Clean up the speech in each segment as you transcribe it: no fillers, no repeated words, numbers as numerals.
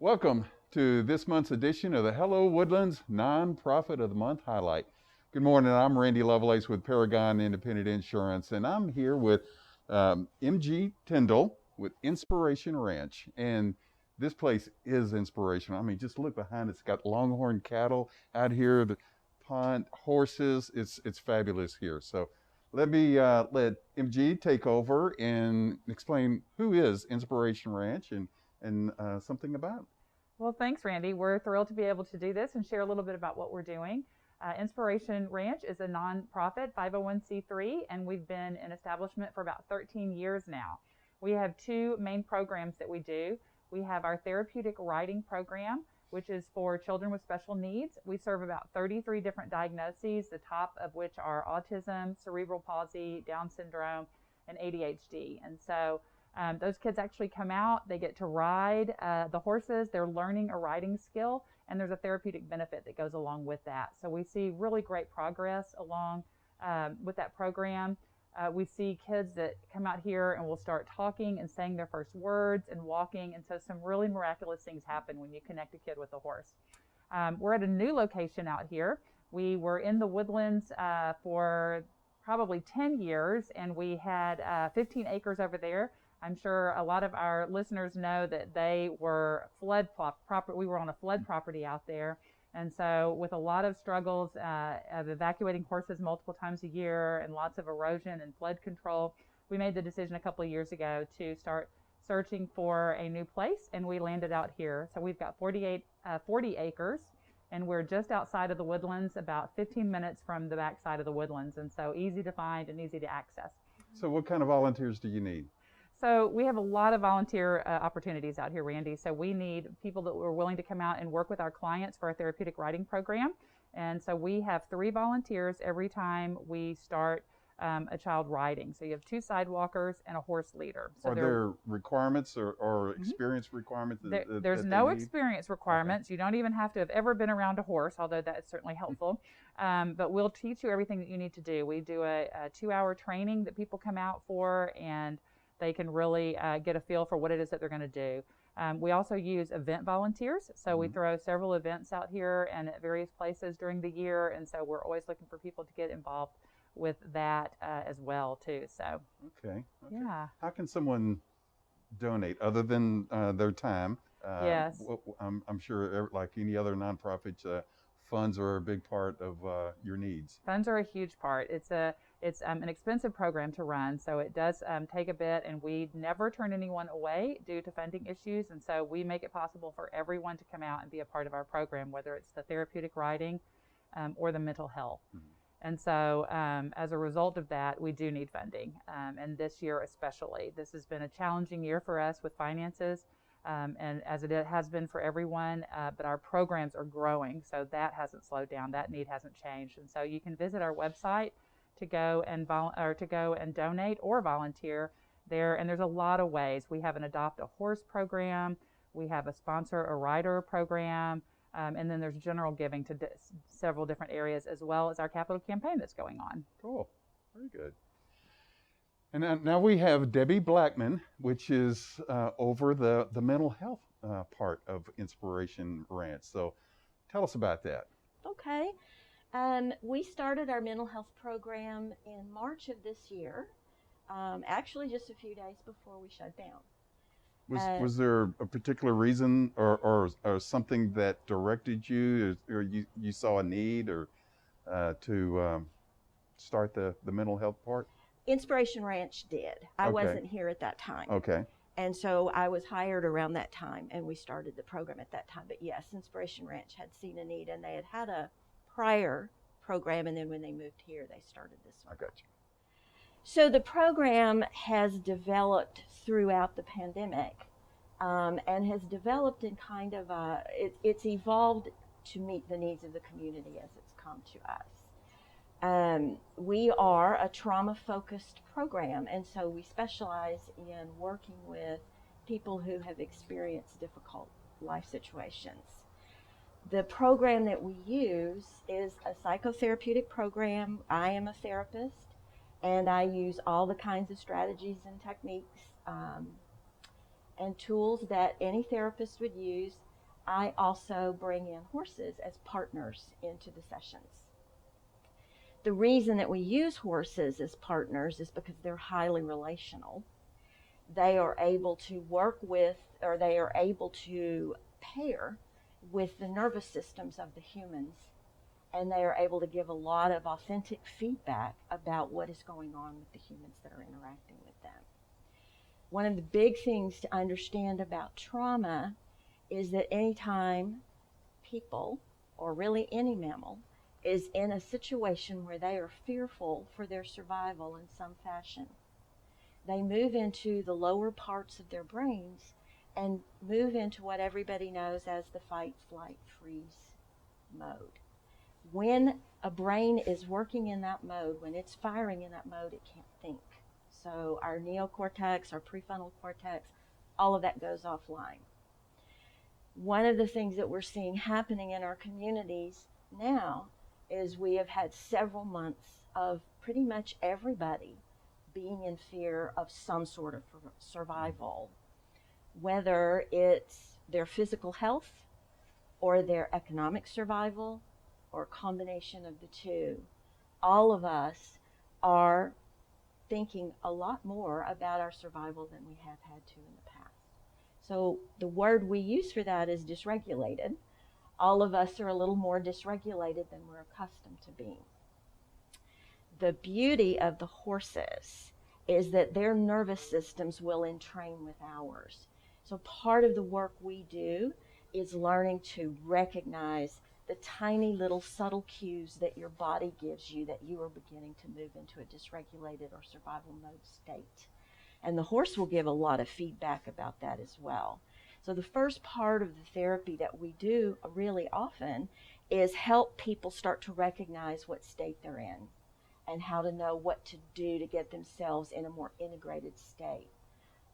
Welcome to this month's edition of the Hello Woodlands Nonprofit of the Month Highlight. Good morning. I'm Randy Lovelace with Paragon Independent Insurance, and I'm here with MG Tindall with Inspiration Ranch. And this place is inspirational. I mean, just look behind it. It's got longhorn cattle out here, the pond, horses. It's fabulous here. So let me let MG take over and explain who is Inspiration Ranch and something about it. Well, thanks, Randy. We're thrilled to be able to do this and share a little bit about what we're doing. Inspiration Ranch is a nonprofit 501c3, and we've been in establishment for about 13 years now. We have two main programs that we do. We have our Therapeutic Riding Program, which is for children with special needs. We serve about 33 different diagnoses, the top of which are autism, cerebral palsy, Down syndrome, and ADHD. And so those kids actually come out, they get to ride the horses, they're learning a riding skill, and there's a therapeutic benefit that goes along with that. So we see really great progress along with that program. We see kids that come out here and will start talking and saying their first words and walking, and so some really miraculous things happen when you connect a kid with a horse. We're at a new location out here. We were in the Woodlands for probably 10 years, and we had 15 acres over there. I'm sure a lot of our listeners know that they were flood property. We were on a flood property out there. And so with a lot of struggles of evacuating horses multiple times a year and lots of erosion and flood control, we made the decision a couple of years ago to start searching for a new place, and we landed out here. So we've got 40 acres, and we're just outside of the Woodlands, about 15 minutes from the back side of the Woodlands, and so easy to find and easy to access. So what kind of volunteers do you need? So we have a lot of volunteer opportunities out here, Randy. So we need people that are willing to come out and work with our clients for our therapeutic riding program. And so we have 3 volunteers every time we start a child riding. So you have 2 sidewalkers and a horse leader. So Are there requirements or experience requirements? There's no experience requirements. Okay. You don't even have to have ever been around a horse, although that is certainly helpful. But we'll teach you everything that you need to do. We do a 2-hour training that people come out for, and they can really get a feel for what it is that they're going to do. We also use event volunteers. So we throw several events out here and at various places during the year. And so we're always looking for people to get involved with that as well, too. So, okay. Yeah. How can someone donate other than their time? Yes. I'm sure, like any other nonprofit, funds are a big part of your needs. Funds are a huge part. It's an expensive program to run, so it does take a bit, and we never turn anyone away due to funding issues, and so we make it possible for everyone to come out and be a part of our program, whether it's the therapeutic riding or the mental health. And so as a result of that, we do need funding, and this year especially. This has been a challenging year for us with finances, and as it has been for everyone, but our programs are growing, so that hasn't slowed down. That need hasn't changed, and so you can visit our website to go and donate or volunteer there. And there's a lot of ways. We have an Adopt a Horse program. We have a Sponsor a Rider program. And then there's general giving to several different areas, as well as our capital campaign that's going on. Cool. Very good. And now we have Debbie Blackman, which is over the mental health part of Inspiration Ranch. So tell us about that. Okay. We started our mental health program in March of this year, actually just a few days before we shut down. Was there a particular reason or something that directed you, or you saw a need or to start the mental health part? Inspiration Ranch did. I wasn't here at that time. Okay. And so I was hired around that time, and we started the program at that time. But yes, Inspiration Ranch had seen a need, and they had a prior program, and then when they moved here, they started this one. I got you. So the program has developed throughout the pandemic, and has developed in kind of it's evolved to meet the needs of the community as it's come to us. We are a trauma-focused program, and so we specialize in working with people who have experienced difficult life situations. The program that we use is a psychotherapeutic program. I am a therapist, and I use all the kinds of strategies and techniques and tools that any therapist would use, I also bring in horses as partners into the sessions. The reason that we use horses as partners is because they're highly relational. They are able to work with, or they are able to pair with the nervous systems of the humans, and they are able to give a lot of authentic feedback about what is going on with the humans that are interacting with them. One of the big things to understand about trauma is that anytime people, or really any mammal, is in a situation where they are fearful for their survival in some fashion, they move into the lower parts of their brains and move into what everybody knows as the fight, flight, freeze mode. When a brain is working in that mode, when it's firing in that mode, it can't think. So our neocortex, our prefrontal cortex, all of that goes offline. One of the things that we're seeing happening in our communities now is we have had several months of pretty much everybody being in fear of some sort of survival, whether it's their physical health or their economic survival or a combination of the two. All of us are thinking a lot more about our survival than we have had to in the past. So the word we use for that is dysregulated. All of us are a little more dysregulated than we're accustomed to being. The beauty of the horses is that their nervous systems will entrain with ours. So part of the work we do is learning to recognize the tiny little subtle cues that your body gives you that you are beginning to move into a dysregulated or survival mode state. And the horse will give a lot of feedback about that as well. So the first part of the therapy that we do really often is help people start to recognize what state they're in and how to know what to do to get themselves in a more integrated state.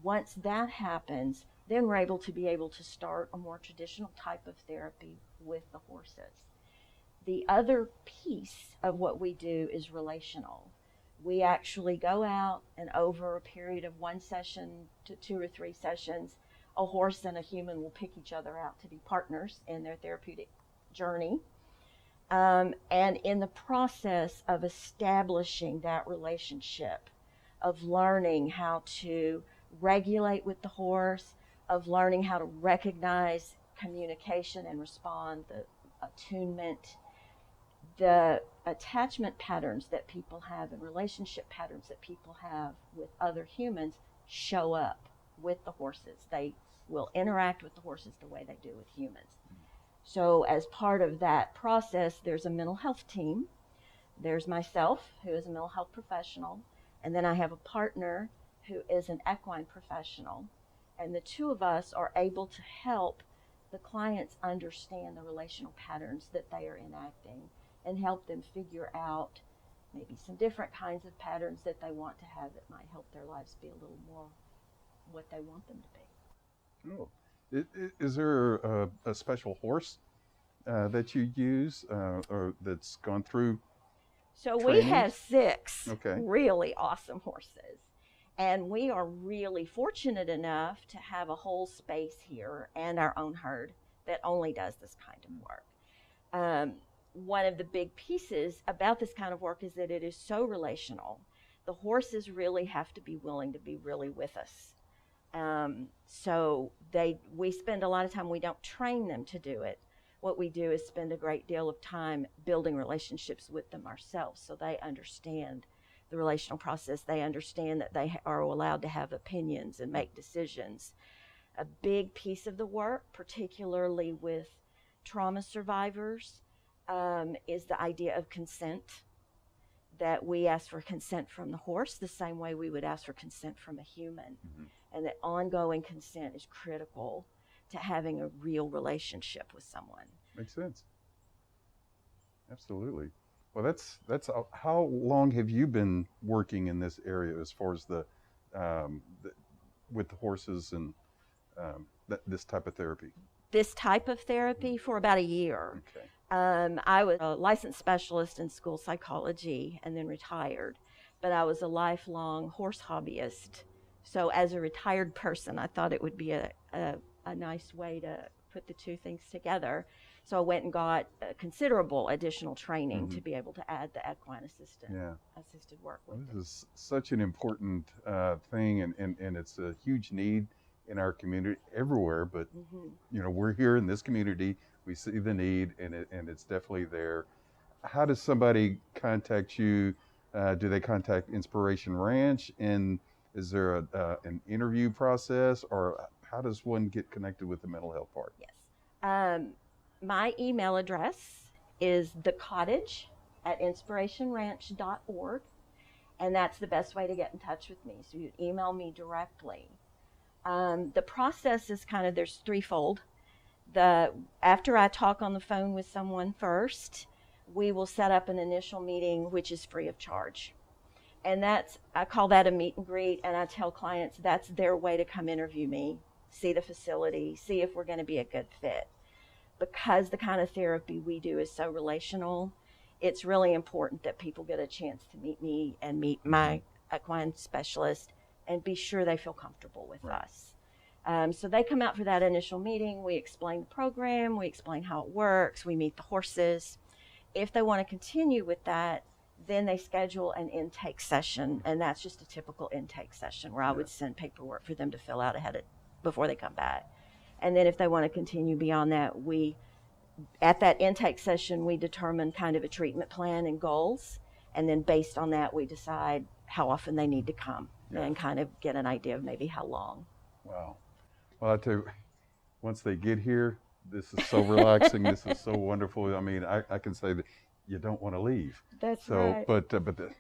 Once that happens, then we're able to start a more traditional type of therapy with the horses. The other piece of what we do is relational. We actually go out and over a period of one session to 2 or 3 sessions, a horse and a human will pick each other out to be partners in their therapeutic journey. And in the process of establishing that relationship, of learning how to regulate with the horse, of learning how to recognize communication and respond, the attunement, the attachment patterns that people have and relationship patterns that people have with other humans show up with the horses. They will interact with the horses the way they do with humans. So as part of that process, there's a mental health team. There's myself, who is a mental health professional, and then I have a partner who is an equine professional. And the two of us are able to help the clients understand the relational patterns that they are enacting and help them figure out maybe some different kinds of patterns that they want to have that might help their lives be a little more what they want them to be. Oh. Is there a special horse that you use or that's gone through So trainings? we have 6 Okay. really awesome horses. And we are really fortunate enough to have a whole space here and our own herd that only does this kind of work. One of the big pieces about this kind of work is that it is so relational. The horses really have to be willing to be really with us. So we spend a lot of time, we don't train them to do it. What we do is spend a great deal of time building relationships with them ourselves so they understand the relational process. They understand that they are allowed to have opinions and make decisions. A big piece of the work, particularly with trauma survivors, is the idea of consent, that we ask for consent from the horse the same way we would ask for consent from a human. Mm-hmm. And that ongoing consent is critical to having a real relationship with someone. Makes sense. Absolutely. Well, that's how long have you been working in this area as far as the with the horses and this type of therapy? This type of therapy for about a year. Okay. I was a licensed specialist in school psychology and then retired, but I was a lifelong horse hobbyist. So as a retired person, I thought it would be a nice way to put the two things together. So I went and got considerable additional training to be able to add the equine-assisted work with it. This is such an important thing, and it's a huge need in our community everywhere. But you know, we're here in this community. We see the need, and it's definitely there. How does somebody contact you? Do they contact Inspiration Ranch? And is there an interview process, or how does one get connected with the mental health part? Yes. My email address is thecottage@inspirationranch.org, and that's the best way to get in touch with me. So you email me directly. The process is kind of, there's threefold. After I talk on the phone with someone first, we will set up an initial meeting, which is free of charge. And I call that a meet and greet, and I tell clients that's their way to come interview me, see the facility, see if we're going to be a good fit. Because the kind of therapy we do is so relational, it's really important that people get a chance to meet me and meet my equine specialist and be sure they feel comfortable with us. So they come out for that initial meeting. We explain the program, we explain how it works, we meet the horses. If they want to continue with that, then they schedule an intake session, and that's just a typical intake session where I would send paperwork for them to fill out before they come back. And then if they want to continue beyond that, at that intake session, we determine kind of a treatment plan and goals. And then based on that, we decide how often they need to come and kind of get an idea of maybe how long. Wow. Well, I tell you, once they get here, this is so relaxing. This is so wonderful. I mean, I can say that you don't want to leave. That's right. But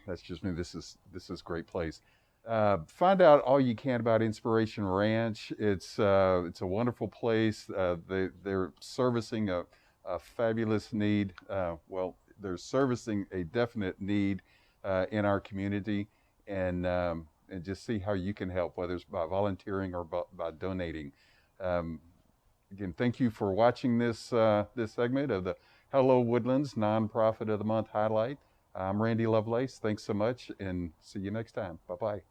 that's just me. This is a great place. Find out all you can about Inspiration Ranch. It's a wonderful place. They're servicing a fabulous need. Well, they're servicing a definite need in our community, and just see how you can help, whether it's by volunteering or by donating. Again, thank you for watching this segment of the Hello Woodlands Nonprofit of the Month highlight. I'm Randy Lovelace. Thanks so much, and see you next time. Bye-bye.